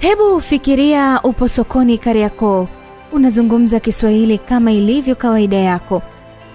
Hebu fikiria upo sokoni Kariakoo, unazungumza Kiswahili kama ilivyo kawaida yako.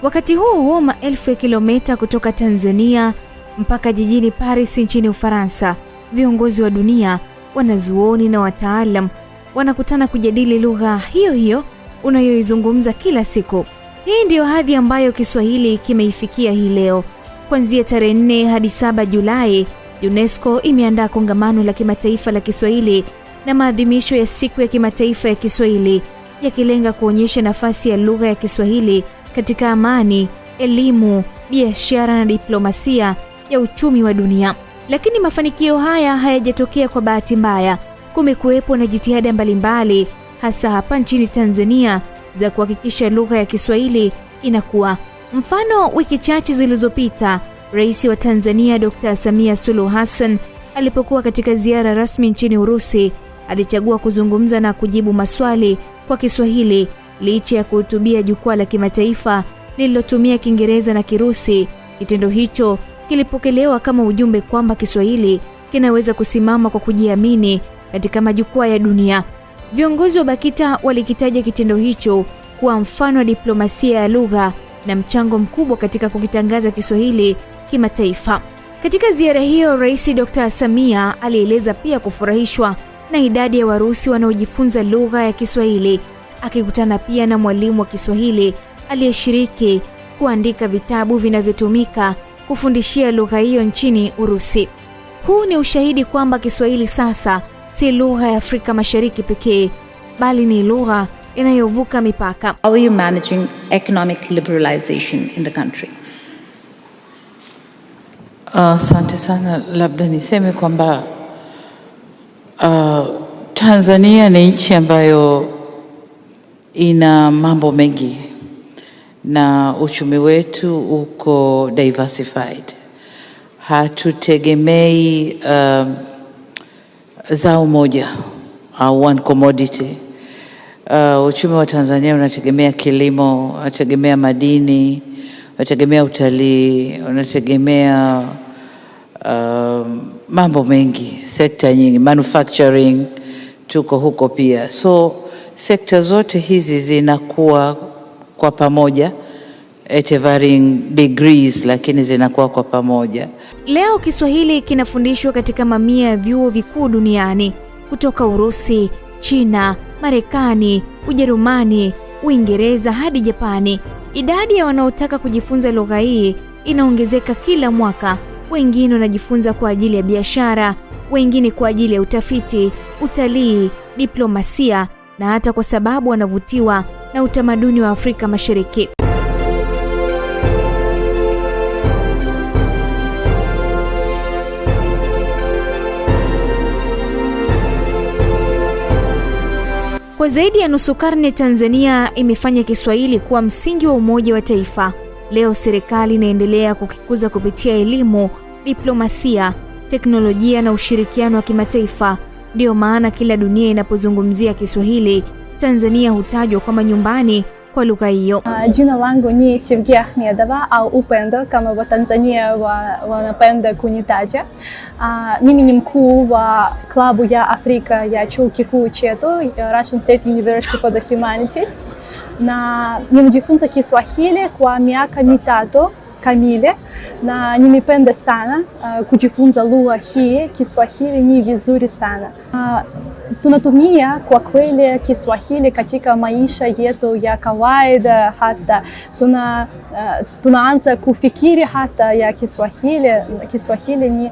Wakati huo maelfu ya kilomita kutoka Tanzania mpaka jijini Paris nchini Ufaransa, viongozi wa dunia, wanazuoni na wataalam wanakutana kujadili lugha hiyo hiyo unayoizungumza kila siku. Hii ndiyo hadhi ambayo Kiswahili kimeifikia hii leo. Kuanzia tarehe 4 hadi 7 Julai, UNESCO imeandaa kongamano la kimataifa la Kiswahili na maadhimisho ya siku ya kimataifa ya Kiswahili, yakilenga kuonyesha nafasi ya lugha ya Kiswahili katika amani, elimu, biashara na diplomasia ya uchumi wa dunia. Lakini mafanikio haya hayajatokea kwa bahati mbaya. Kumekuwepo na jitihada mbalimbali, hasa hapa nchini Tanzania, za kuhakikisha lugha ya Kiswahili inakuwa. Mfano, wiki chache zilizopita, Rais wa Tanzania Dr. Samia Suluhu Hassan alipokuwa katika ziara rasmi nchini Urusi, alichagua kuzungumza na kujibu maswali kwa Kiswahili licha ya kuhutubia jukwaa la kimataifa lililotumia Kiingereza na Kirusi. Kitendo hicho kilipokelewa kama ujumbe kwamba Kiswahili kinaweza kusimama kwa kujiamini katika majukwaa ya dunia. Viongozi wa BAKITA walikitaja kitendo hicho kuwa mfano wa diplomasia ya lugha na mchango mkubwa katika kukitangaza Kiswahili kimataifa. Katika ziara hiyo, Rais Dr. Samia alieleza pia kufurahishwa na idadi ya Warusi wanaojifunza lugha ya Kiswahili, akikutana pia na mwalimu wa Kiswahili aliyeshiriki kuandika vitabu vinavyotumika kufundishia lugha hiyo nchini Urusi. Huu ni ushahidi kwamba Kiswahili sasa si lugha ya Afrika Mashariki pekee, bali ni lugha inayovuka mipaka. How are you managing economic liberalization in the country? Asante sana. Labda niseme kwamba Tanzania ni nchi ambayo ina mambo mengi na uchumi wetu uko diversified. Hatutegemei zao moja au one commodity. Uchumi wa Tanzania unategemea kilimo, unategemea madini, unategemea utalii, unategemea mambo mengi, sekta nyingi, manufacturing tuko huko pia. So sekta zote hizi zinakuwa kwa pamoja at varying degrees, lakini zinakuwa kwa pamoja. Leo Kiswahili kinafundishwa katika mamia ya vyuo vikuu duniani, kutoka Urusi, China, Marekani, Ujerumani, Uingereza hadi Japani. Idadi ya wanaotaka kujifunza lugha hii inaongezeka kila mwaka. Wengine wanajifunza kwa ajili ya biashara, wengine kwa ajili ya utafiti, utalii, diplomasia na hata kwa sababu wanavutiwa na utamaduni wa Afrika Mashariki. Kwa zaidi ya nusu karne, Tanzania imefanya Kiswahili kuwa msingi wa umoja wa taifa. Leo serikali inaendelea kukikuza kupitia elimu, diplomasia, teknolojia na ushirikiano wa kimataifa. Ndio maana kila dunia inapozungumzia Kiswahili, Tanzania hutajwa kama nyumbani kwa lugha hiyo. Jina langu ni Sivgia Ahmedova au Upendo kama wa Tanzania wanapenda kunitaja. Mimi ni mkuu wa klabu ya Afrika ya chuo kikuu chetu, Russian State University for the Humanities. Na ninajifunza Kiswahili kwa miaka 3 kamili na nimependa sana kujifunza lugha hii. Kiswahili ni vizuri sana. Tunatumia kwa kweli Kiswahili katika maisha yetu ya kawaida, hata tunaanza kufikiri hata ya Kiswahili. Kiswahili ni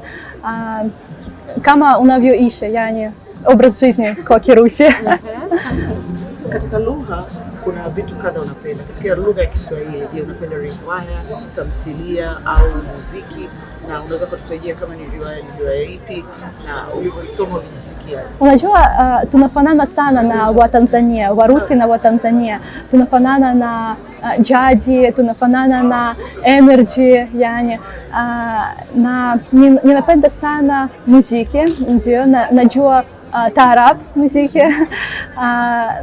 kama unavyoishi, yani образ жизни kwa Kirusi. Katika lugha kuna vitu kadha unapenda. Katika lugha ya Kiswahili, je, unapenda riwaya, tamthilia au muziki? Na unaweza kututajia kama ni riwaya ipi na ulivyoisoma ulijisikia? Unajua, tunafanana sana na Watanzania, Warusi na Watanzania. Tunafanana na jadi, tunafanana na energy, yani na ninapenda sana muziki, ndio najua taarab muziki.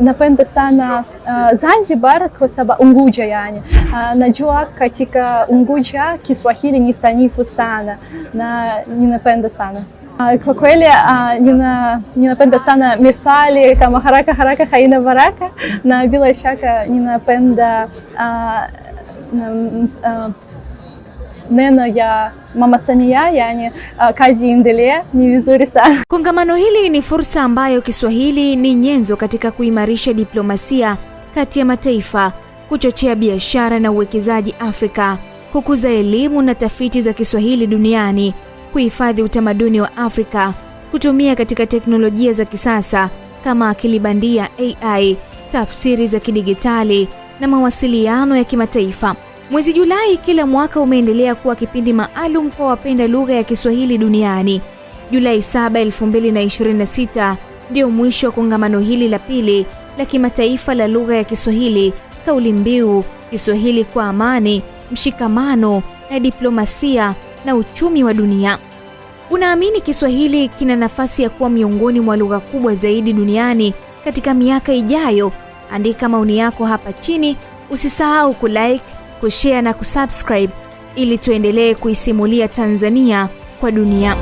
Napenda sana Zanzibar kwa sababu Unguja, yani najua katika Unguja Kiswahili ni sanifu sana na ninapenda sana. Kwa kweli ninapenda sana methali kama haraka haraka haina baraka, na bila shaka ninapenda neno ya Mama Samia, yani kazi iendelee, ni vizuri sana. Kongamano hili ni fursa ambayo Kiswahili ni nyenzo katika kuimarisha diplomasia kati ya mataifa, kuchochea biashara na uwekezaji Afrika, kukuza elimu na tafiti za Kiswahili duniani, kuhifadhi utamaduni wa Afrika, kutumia katika teknolojia za kisasa kama akili bandia AI, tafsiri za kidigitali na mawasiliano ya kimataifa. Mwezi Julai kila mwaka umeendelea kuwa kipindi maalum kwa wapenda lugha ya Kiswahili duniani. Julai 7, 2026 ndio mwisho wa kongamano hili la pili la kimataifa la lugha ya Kiswahili, kauli mbiu Kiswahili kwa amani, mshikamano na diplomasia na uchumi wa dunia. Unaamini Kiswahili kina nafasi ya kuwa miongoni mwa lugha kubwa zaidi duniani katika miaka ijayo? Andika maoni yako hapa chini. Usisahau kulike, kushare na kusubscribe ili tuendelee kuisimulia Tanzania kwa dunia.